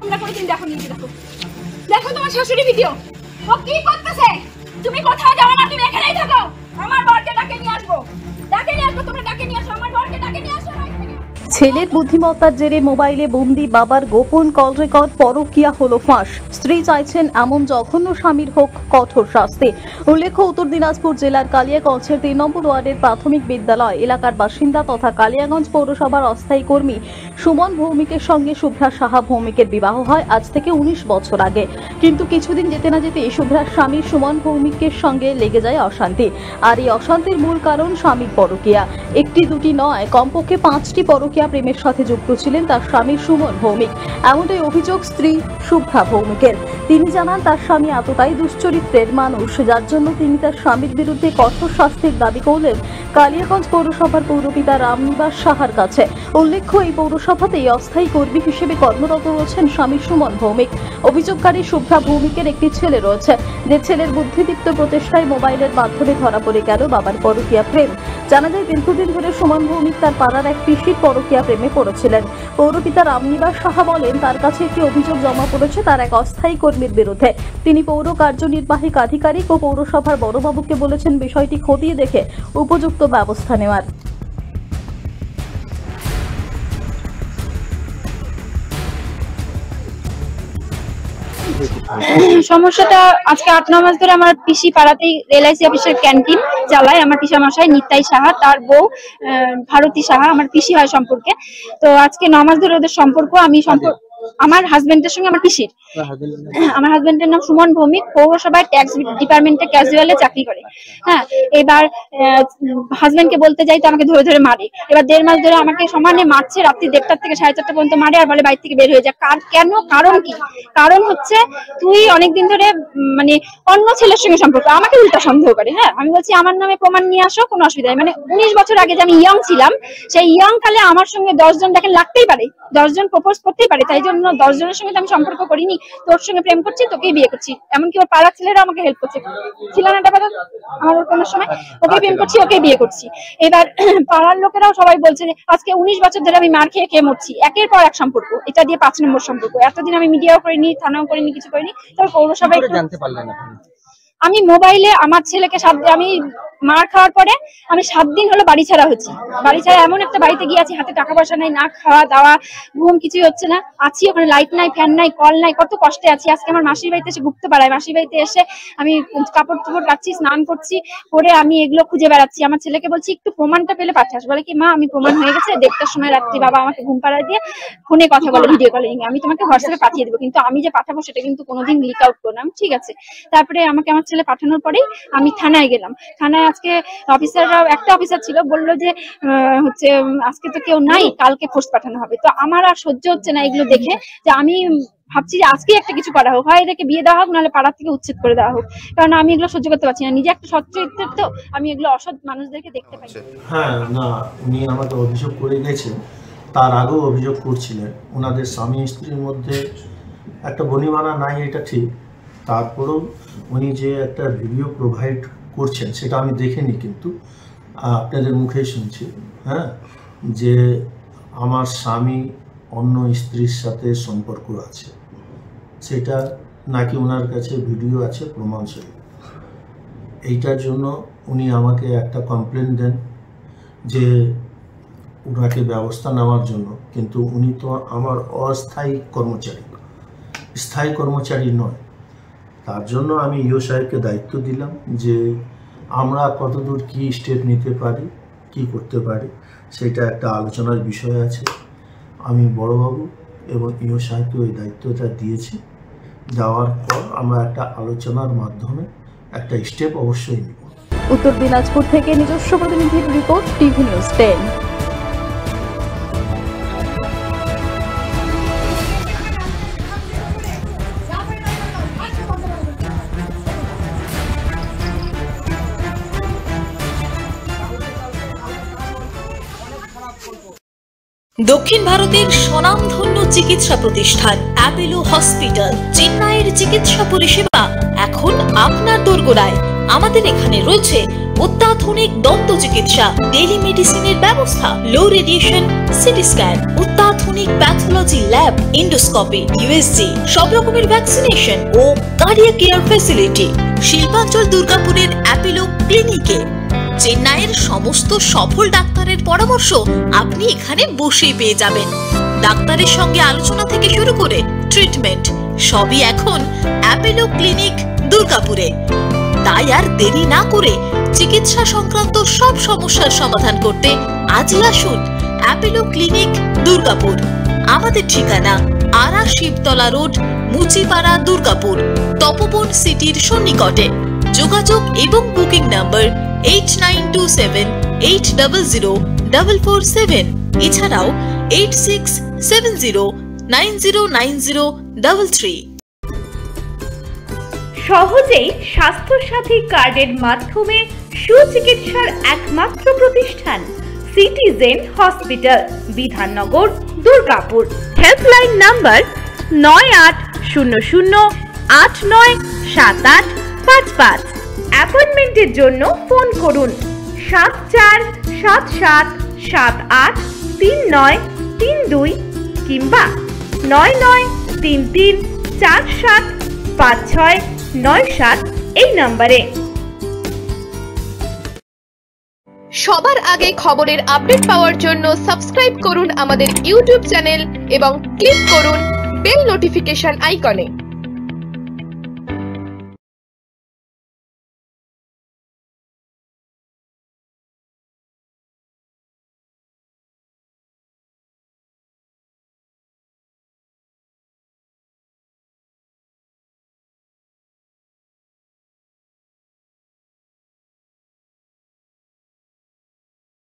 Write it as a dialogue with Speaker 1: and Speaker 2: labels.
Speaker 1: তোমরা কোনোদিন দেখো নিজে দেখো, দেখো তোমার শাশুড়ি ভিডিও, ও কি করতেছে। তুমি কোথাও যাও না, তুমি এখানেই থাকো। আমার বরকে ডাকে নিয়ে আসবো, তোমরা ডাকে নিয়ে আসো, আমার বরকে ডাকে নিয়ে আসো।
Speaker 2: ছেলের বুদ্ধিমত্তার জেরে মোবাইলে বন্দি বাবার গোপন কল রেকর্ড, পরকীয়া হলো ফাঁস। স্ত্রী চাইছেন এমন জঘন্য স্বামীর হোক কঠোর শাস্তি। উল্লেখ্য, উত্তর দিনাজপুর জেলার কালিয়াগঞ্জের 3 নম্বর ওয়ার্ডের প্রাথমিক বিদ্যালয় এলাকার বাসিন্দা তথা কালিয়াগঞ্জ পৌরসভার অস্থায়ী কর্মী সুমন ভৌমিকের সঙ্গে শুভ্রা সাহা ভৌমিকের বিবাহ হয় আজ থেকে 19 বছর আগে। কিন্তু কিছুদিন যেতে না যেতে শুভ্রার স্বামী সুমন ভৌমিকের সঙ্গে লেগে যায় অশান্তি। আর এই অশান্তির মূল কারণ স্বামীর পরকীয়া। একটি দুটি নয়, কমপক্ষে 5টি পরকীয়া প্রেমের সাথে যুক্ত ছিলেন তার স্বামী সুমন ভৌমিক। এমনটাই অভিযোগ স্ত্রী শুভ্রা ভৌমিকের। তিনি জানান তার স্বামী এতটাই দুশ্চরিত্রের মানুষ যার জন্য তিনি তার স্বামীর বিরুদ্ধে কঠোর শাস্তির দাবি করলেন কালিয়াগঞ্জ পৌরসভার পৌরপিতা রামনিবাস সাহার কাছে। উল্লেখ্য, এই পৌরসভাতেই অস্থায়ী কর্মী হিসেবে কর্মরত রয়েছেন স্বামী সুমন ভৌমিক। অভিযোগকারী শুভ্রা ভৌমিকের একটি ছেলে রয়েছে, যে ছেলের বুদ্ধিদীপ্ত প্রচেষ্টায় মোবাইলের মাধ্যমে ধরা পড়ে গেল বাবার পরকীয়া প্রেম। জানা যায় দীর্ঘদিন ধরে সুমন ভৌমিক তার পাড়ার এক পিসির পরকীয়া প্রেমে পড়েছিলেন। পৌরপিতা রামনিবাস সাহা বলেন তার কাছে একটি অভিযোগ জমা পড়েছে তার এক অস্থায়ী কর্মীর বিরুদ্ধে। তিনি পৌর কার্যনির্বাহী আধিকারিক ও পৌরসভার বড়বাবুকে বলেছেন বিষয়টি খতিয়ে দেখে উপযুক্ত ব্যবস্থা নেওয়ার।
Speaker 3: সমস্যাটা আজকে 8-9 মাস ধরে আমার পিসি পাড়াতেই LIC অফিসের ক্যান্টিন চালায় আমার পিসামশাই নিতাই সাহা, তার বউ ভারতী সাহা, আমার পিসি হয় সম্পর্কে। তো আজকে 9 মাস ধরে ওদের সম্পর্ক। আমার হাজবেন্ডের সঙ্গে আমার পিসির, আমার হাজবেন্ডের নাম সুমন ভৌমিক, পৌরসভায় ট্যাক্স ডিপার্টমেন্টে ক্যাজুয়ালে চাকরি করে। হ্যাঁ, এবার হাজবেন্ডকে বলতে যাই তো আমাকে ধরে ধরে মারে। এবার 1.5 মাস ধরে আমাকে সমানে মারছে, রাত্রি 1:30 থেকে 4:30 পর্যন্ত মারে আর বলে বাইরে থেকে বের হয়ে যা। কেন? কারণ কি? কারণ হচ্ছে তুই অনেকদিন ধরে মানে অন্য ছেলের সঙ্গে সম্পর্ক, আমাকে উল্টা সন্দেহ করে। হ্যাঁ, আমি বলছি আমার নামে প্রমাণ নিয়ে আসো, কোনো অসুবিধা নেই। মানে 19 বছর আগে যে আমি ইয়ং ছিলাম, সেই ইয়ং কালে আমার সঙ্গে 10 জন দেখেন লাগতেই পারে, 10 জন প্রপোজ করতেই পারে। তাই জন্য 10 জনের সঙ্গে আমি সম্পর্ক করিনি, তোর সঙ্গে প্রেম করছি, তোকেই বিয়ে করছি। এমনকি ওর পাড়ার ছেলেরা আমাকে হেল্প করছে, ছিল না ব্যাপার আমার কোনো সময়, ওকে প্রেম করছি, ওকে বিয়ে করছি। এবার পাড়ার লোকেরাও সবাই বলছে যে আজকে 19 বছর ধরে আমি মার খেয়ে খেয়ে মরছি, একের পর এক সম্পর্ক, এটা দিয়ে 5 নম্বর সম্পর্ক। এতদিন আমি মিডিয়াও করিনি, থানাও করিনি, কিছু করিনি। তবে পৌরসভায়
Speaker 4: জানতে পারলেন
Speaker 3: আমি মোবাইলে আমার ছেলেকে আমি মার খাওয়ার পরে আমি 7 দিন হলো বাড়ি ছাড়া হচ্ছি। বাড়ি ছাড়া এমন একটা বাড়িতে গিয়ে আছি, হাতে টাকা পয়সা নাই, না খাওয়া দাওয়া ঘুম কিছুই হচ্ছে না। আছি ওখানে, লাইট নাই, ফ্যান নাই, কল নাই, কত কষ্টে আছি। আজকে আমার মাসির বাড়িতে এসে ঘুরতে পারায়, মাসির বাড়িতে এসে আমি কাপড় চোপড় কাচ্ছি, স্নান করছি, করে আমি এগুলো খুঁজে বেড়াচ্ছি। আমার ছেলেকে বলছি একটু প্রমাণটা পেলে পাঠাস। বলে কি মা আমি প্রমাণ হয়ে গেছে, 1:30টার সময় রাত্রি বাবা আমাকে ঘুম পাড়ায় দিয়ে ফোনে কথা বলে, ভিডিও কলিং, আমি তোমাকে হোয়াটসঅ্যাপে পাঠিয়ে দেবো, কিন্তু আমি যে পাঠাবো সেটা কিন্তু কোনোদিন লিক আউট করো না। ঠিক আছে। তারপরে আমাকে আমার ছেলে পাঠানোর পরেই আমি থানায় গেলাম। থানায় আজকে অফিসাররাও, একটা অফিসার ছিল, বললো যে হচ্ছে আজকে তো কেউ নাই, কালকে ফোর্স পাঠানো হবে। তো আমার আর সহ্য হচ্ছে না এগুলো দেখে, যে আমি ভাবছি যে আজকে একটা কিছু করা হোক, হয় এদেরকে বিয়ে দেওয়া হোক, নাহলে পাড়ার থেকে উচ্ছেদ করে দেওয়া হোক। কারণ আমি এগুলো সহ্য করতে পারছি না, নিজে একটা সৎ চরিত্রের, তো আমি এগুলো অসৎ মানুষদেরকে দেখতে পাই।
Speaker 5: হ্যাঁ, না উনি আমাকে অভিযোগ করে গেছেন, তার আগেও অভিযোগ করছিলেন ওনাদের স্বামী স্ত্রীর মধ্যে একটা বনিমানা নাই, এটা ঠিক। তারপরেও উনি যে একটা ভিডিও প্রোভাইড করছেন সেটা আমি দেখিনি, কিন্তু আপনাদের মুখেই শুনছি। হ্যাঁ, যে আমার স্বামী অন্য স্ত্রীর সাথে সম্পর্ক আছে, সেটা নাকি ওনার কাছে ভিডিও আছে, প্রমাণ সহ। এইটার জন্য উনি আমাকে একটা কমপ্লেন দেন যে ওনাকে ব্যবস্থা নেওয়ার জন্য, কিন্তু উনি তো আমার অস্থায়ী কর্মচারী, স্থায়ী কর্মচারী নয়। তার জন্য আমি ইও সাহেবকে দায়িত্ব দিলাম যে আমরা কতদূর কি স্টেপ নিতে পারি, কি করতে পারি, সেটা একটা আলোচনার বিষয় আছে। আমি বড়বাবু এবং ইও সাহেবকে ওই দায়িত্বটা দিয়েছি। দেওয়ার পর আমরা একটা আলোচনার মাধ্যমে একটা স্টেপ অবশ্যই নেব।
Speaker 2: উত্তর দিনাজপুর থেকে নিজস্ব প্রতিনিধির রিপোর্ট, টিভি নিউজ 10।
Speaker 6: দক্ষিণ ভারতের স্বনামধন্য চিকিৎসা প্রতিষ্ঠান অ্যাপোলো হসপিটাল, চেন্নাইয়ের চিকিৎসা পরিষেবা এখন আপনার দোরগোড়ায়। আমাদের এখানে রয়েছে অত্যাধুনিক দন্ত চিকিৎসা, টেলিমেডিসিনের ব্যবস্থা, লো রেডিয়েশন সিটি স্ক্যান, অত্যাধুনিক প্যাথোলজি ল্যাব, ইন্ডোস্কোপি, ইউএসজি, সব রকমের ভ্যাকসিনেশন ও কার্ডিয়াক কেয়ার ফ্যাসিলিটি। শিল্পাঞ্চল দুর্গাপুরের অ্যাপেলো ক্লিনিকে চেন্নাইয়ের সমস্ত সফল ডাক্তারের পরামর্শ আপনি এখানে বসেই পেয়ে যাবেন। ডাক্তারের সঙ্গে আলোচনা থেকে শুরু করে ট্রিটমেন্ট সবই এখন অ্যাপেলো ক্লিনিক দুর্গাপুরে। তাই আর দেরি না করে চিকিৎসা সংক্রান্ত সব সমস্যার সমাধান করতে আজই আসুন অ্যাপেলো ক্লিনিক দুর্গাপুর। আমাদের ঠিকানা আরা শিবতলা রোড, মুচিপাড়া, দুর্গাপুর, তপবন সিটির সন্নিকটে। যোগাযোগ এবং বুকিং নাম্বার 8927800447, এছাড়াও 8670909033।
Speaker 4: সহজেই স্বাস্থ্যসাথী কার্ডের মাধ্যমে সুচিকিৎসার একমাত্র প্রতিষ্ঠান citizen hospital, Bidhannagar, Durgapur. Helpline number 9800897855। অ্যাপয়েন্টমেন্টের জন্য ফোন করুন 7477783932 কিংবা 9933475697 এই নম্বরে।
Speaker 7: সবার আগে খবরের আপডেট পাওয়ার জন্য সাবস্ক্রাইব করুন আমাদের ইউটিউব চ্যানেল এবং ক্লিক করুন বেল নোটিফিকেশন আইকনে।